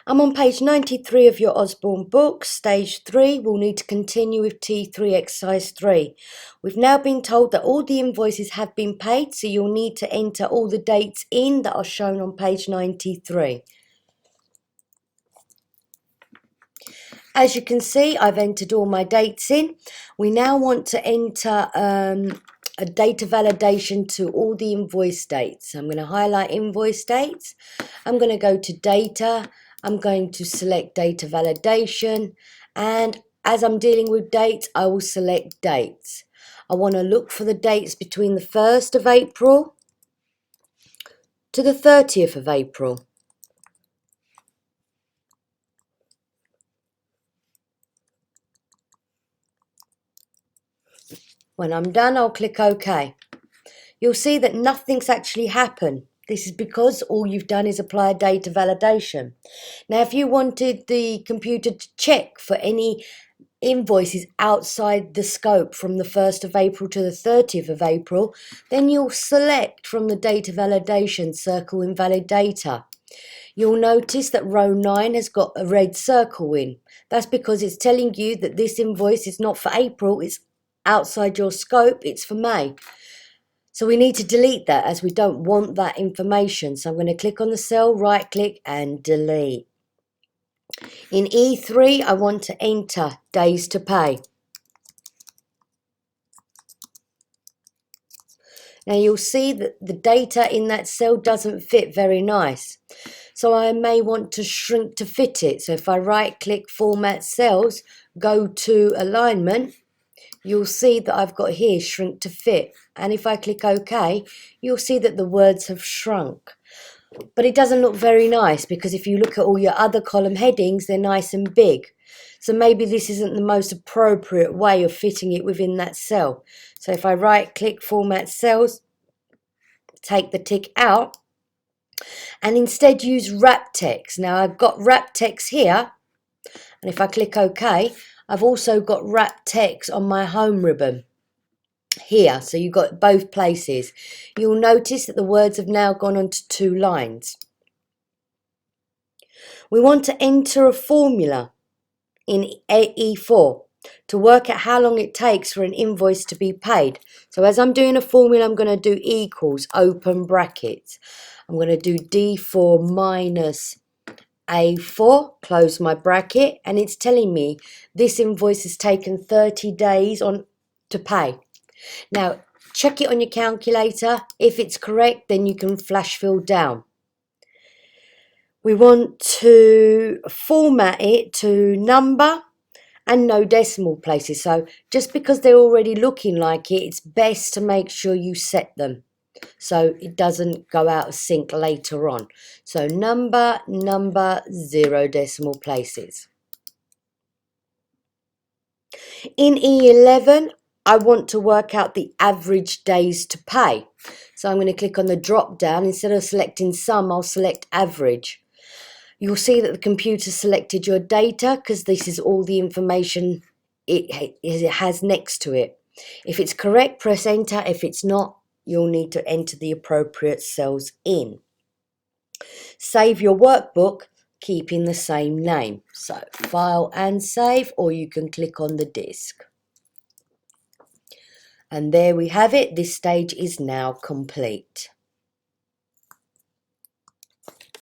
I'm on page 93 of your Osborne book, stage 3. We'll need to continue with T3 exercise 3. We've now been told that all the invoices have been paid, so you'll need to enter all the dates in that are shown on page 93. As you can see, I've entered all my dates in. We now want to enter a data validation to all the invoice dates. I'm going to highlight invoice dates. I'm going to go to data. I'm going to select data validation, and as I'm dealing with dates, I will select dates. I want to look for the dates between the 1st of April to the 30th of April. When I'm done, I'll click OK. You'll see that nothing's actually happened. This is because all you've done is apply a data validation. Now, if you wanted the computer to check for any invoices outside the scope from the 1st of April to the 30th of April, then you'll select from the data validation circle invalid data. You'll notice that row 9 has got a red circle in. That's because it's telling you that this invoice is not for April, it's outside your scope, it's for May. So we need to delete that as we don't want that information. So I'm going to click on the cell, right click and delete. In E3, I want to enter days to pay. Now you'll see that the data in that cell doesn't fit very nice. So I may want to shrink to fit it. So if I right click format cells, go to alignment, you'll see that I've got here shrink to fit. And if I click OK, you'll see that the words have shrunk. But it doesn't look very nice because if you look at all your other column headings, they're nice and big. So maybe this isn't the most appropriate way of fitting it within that cell. So if I right click format cells, take the tick out, and instead use wrap text. Now I've got wrap text here, and if I click OK, I've also got wrap text on my home ribbon here, so you've got both places. You'll notice that the words have now gone onto 2 lines. We want to enter a formula in E4 to work out how long it takes for an invoice to be paid. So as I'm doing a formula, I'm going to do equals, open brackets. I'm going to do D4 minus A4, close my bracket, and it's telling me this invoice has taken 30 days to pay. Now, check it on your calculator. If it's correct, then you can flash fill down. We want to format it to number and no decimal places. So just because they're already looking like it, it's best to make sure you set them so it doesn't go out of sync later on. So number, 0 decimal places. In E11, I want to work out the average days to pay. So I'm going to click on the drop down. Instead of selecting sum, I'll select average. You'll see that the computer selected your data because this is all the information it has next to it. If it's correct, press enter. If it's not, you'll need to enter the appropriate cells in. Save your workbook, keeping the same name. So file and save, or you can click on the disk. And there we have it. This stage is now complete.